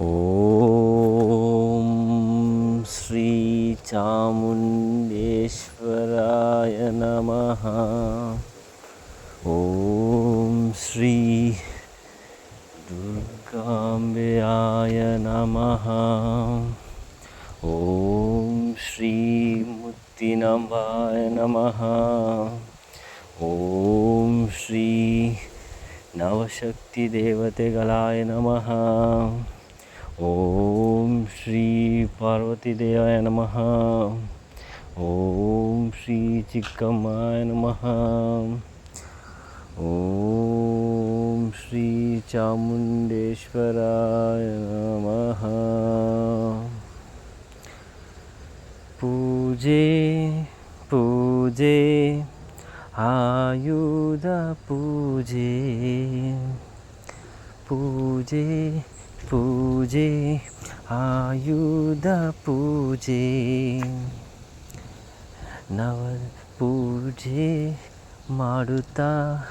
ಓಂ ಶ್ರೀ ಚಾಮುಂಡೇಶ್ವರಾಯ ನಮಃ. ಓಂ ಶ್ರೀ ದುರ್ಗಾಂಬೆಯಾಯ ನಮಃ. ಓಂ ಶ್ರೀ ಮುತ್ತಿನಂಬಾಯ ನಮಃ. ಓಂ ಶ್ರೀ ನವಶಕ್ತಿ ದೇವತೆಗಳಾಯ ನಮಃ. ಓಂ ಶ್ರೀ ಪಾರ್ವತಿ ದೇವಾಯ ನಮಃ. ಓಂ ಶ್ರೀ ಚಿಕ್ಕಮ್ಮಾಯ ನಮಃ. ಓಂ ಶ್ರೀ ಚಾಮುಂಡೇಶ್ವರಾಯ ನಮಃ. ಪೂಜೆ ಪೂಜೆ ಆಯುಧ ಪೂಜೆ. ಪೂಜೆ ಪೂಜೆ ಆಯುಧ ಪೂಜೆ. ನವ ಪೂಜೆ ಮಾಡುತ್ತಾ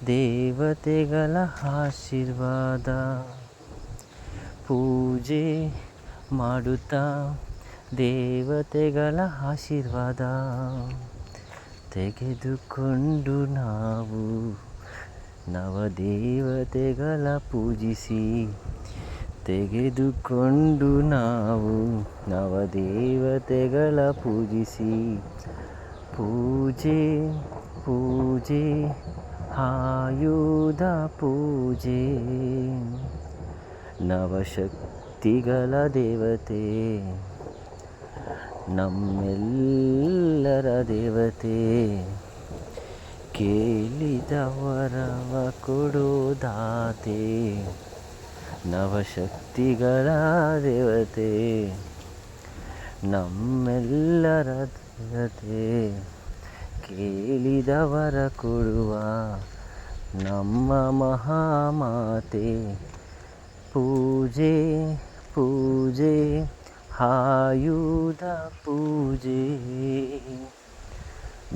ದೇವತೆಗಳ ಆಶೀರ್ವಾದ. ಪೂಜೆ ಮಾಡುತ್ತಾ ದೇವತೆಗಳ ಆಶೀರ್ವಾದ ತೆಗೆದುಕೊಂಡು ನಾವು ನವದೇವತೆಗಳ ಪೂಜಿಸಿ. ತೆಗೆದುಕೊಂಡು ನಾವು ನವದೇವತೆಗಳ ಪೂಜಿಸಿ. ಪೂಜೆ ಪೂಜೆ ಆಯುಧ ಪೂಜೆ. ನವಶಕ್ತಿಗಳ ದೇವತೆ, ನಮ್ಮೆಲ್ಲರ ದೇವತೆ. ಕೇಳಿದವರವ ಕೊಡೋ ದಾತೆ. ನವಶಕ್ತಿಗಳ ದೇವತೆ, ನಮ್ಮೆಲ್ಲರ ದೇವತೆ. ಕೇಳಿದವರ ಕೊಡುವ ನಮ್ಮ ಮಹಾಮಾತೆ. ಪೂಜೆ ಪೂಜೆ ಆಯುಧ ಪೂಜೆ.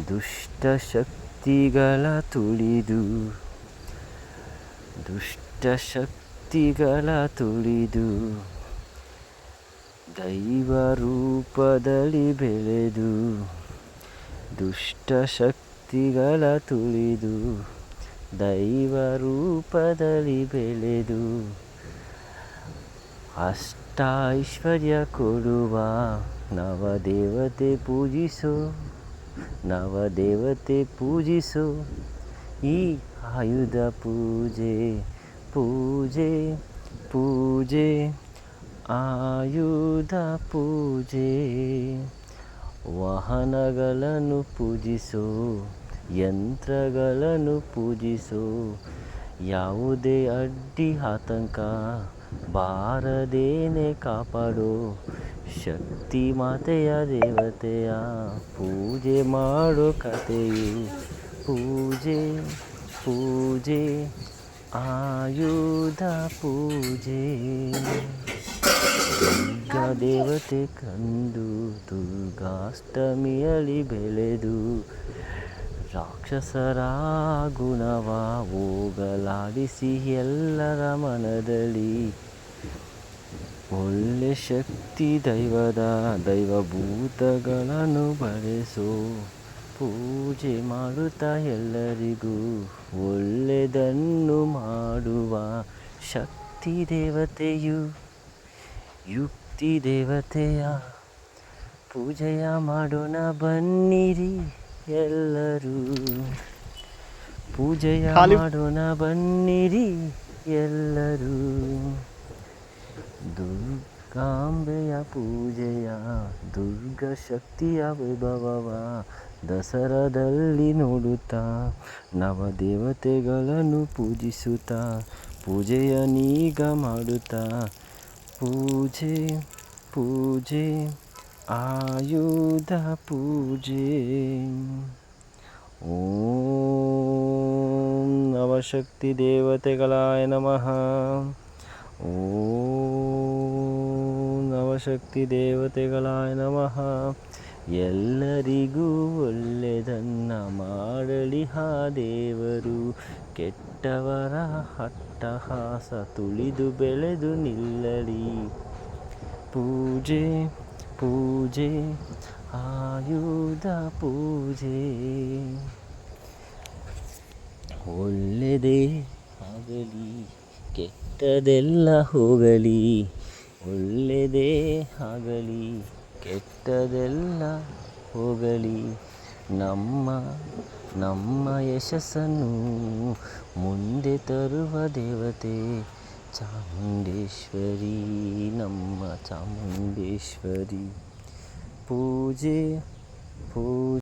ದುಷ್ಟಶಕ್ತಿಗಳ ತುಳಿದು, ದುಷ್ಟಶಕ್ತಿಗಳ ತುಳಿದು ದೈವ ರೂಪದಲ್ಲಿ ಬೆಳೆದು. ದುಷ್ಟಶಕ್ತಿಗಳ ತುಳಿದು ದೈವ ರೂಪದಲ್ಲಿ ಬೆಳೆದು ಅಷ್ಟೈಶ್ವರ್ಯ ಕೊಡುವ ನವದೇವತೆ ಪೂಜಿಸು. ನವದೇವತೆ ಪೂಜಿಸು ಈ ಆಯುಧ ಪೂಜೆ. ಪೂಜೆ ಪೂಜೆ ಆಯುಧ ಪೂಜೆ. ವಾಹನಗಳನ್ನು ಪೂಜಿಸು, ಯಂತ್ರಗಳನ್ನು ಪೂಜಿಸು. ಯಾವುದೇ ಅಡ್ಡಿ ಆತಂಕ ಬಾರದೇನೆ ಕಾಪಾಡು. ಶಕ್ತಿ ಮಾತೆಯ ದೇವತೆಯ ಪೂಜೆ ಮಾಡೋ ಕಥೆಯು. ಪೂಜೆ ಪೂಜೆ ಆಯುಧ ಪೂಜೆ. ದುರ್ಗಾ ದೇವತೆ ಕಂಡು ದುರ್ಗಾಷ್ಟಮಿಯಲ್ಲಿ ಬೆಳೆದು ರಾಕ್ಷಸರ ಗುಣವ ಹೋಗಲಾಡಿಸಿ ಎಲ್ಲರ ಮನದಲ್ಲಿ ಒಳ್ಳೆ ಶಕ್ತಿ ದೈವದ ದೈವಭೂತಗಳನ್ನು ಬಳಸೋ. ಪೂಜೆ ಮಾಡುತ್ತಾ ಎಲ್ಲರಿಗೂ ಒಳ್ಳೆಯದನ್ನು ಮಾಡುವ ಶಕ್ತಿ ದೇವತೆಯು. ಯುಕ್ತಿ ದೇವತೆಯ ಪೂಜೆಯ ಮಾಡೋಣ ಬನ್ನಿರಿ ಎಲ್ಲರೂ. ಪೂಜೆಯ ಮಾಡೋಣ ಬನ್ನಿರಿ ಎಲ್ಲರೂ. ದುರ್ಗಾಂಬೆಯ ಪೂಜೆಯ ದುರ್ಗ ಶಕ್ತಿಯ ವೈಭವವ ದಸರಾದಲ್ಲಿ ನೋಡುತ್ತಾ ನವದೇವತೆಗಳನ್ನು ಪೂಜಿಸುತ್ತಾ ಪೂಜೆಯ ನೀಗ ಮಾಡುತ್ತಾ. ಪೂಜೆ ಪೂಜೆ ಆಯುಧ ಪೂಜೆ. ಓಂ ನವಶಕ್ತಿ ದೇವತೆಗಳಾಯ ನಮಃ. ಓಂ ನವಶಕ್ತಿ ದೇವತೆಗಳಾಯ ನಮಃ. ಎಲ್ಲರಿಗೂ ಒಳ್ಳೆಯದನ್ನ ಮಾಡಲಿ ಆ ದೇವರು. ಕೆಟ್ಟವರ ಅಟ್ಟಹಾಸ ತುಳಿದು ಬೆಳೆದು ನಿಲ್ಲಲಿ. ಪೂಜೆ ಪೂಜೆ ಆಯುಧ ಪೂಜೆ. ಒಳ್ಳೆಯದೇ ಆಗಲಿ ಕೆಟ್ಟದೆಲ್ಲ ಹೋಗಲಿ. ಒಳ್ಳೆಯದೇ ಆಗಲಿ ಕೆಟ್ಟದೆಲ್ಲ ಹೋಗಲಿ. ನಮ್ಮ ನಮ್ಮ ಯಶಸ್ಸನ್ನು ಮುಂದೆ ತರುವ ದೇವತೆ ಚಾಮುಂಡೇಶ್ವರಿ, ನಮ್ಮ ಚಾಮುಂಡೇಶ್ವರಿ. ಪೂಜೆ ಪೂಜೆ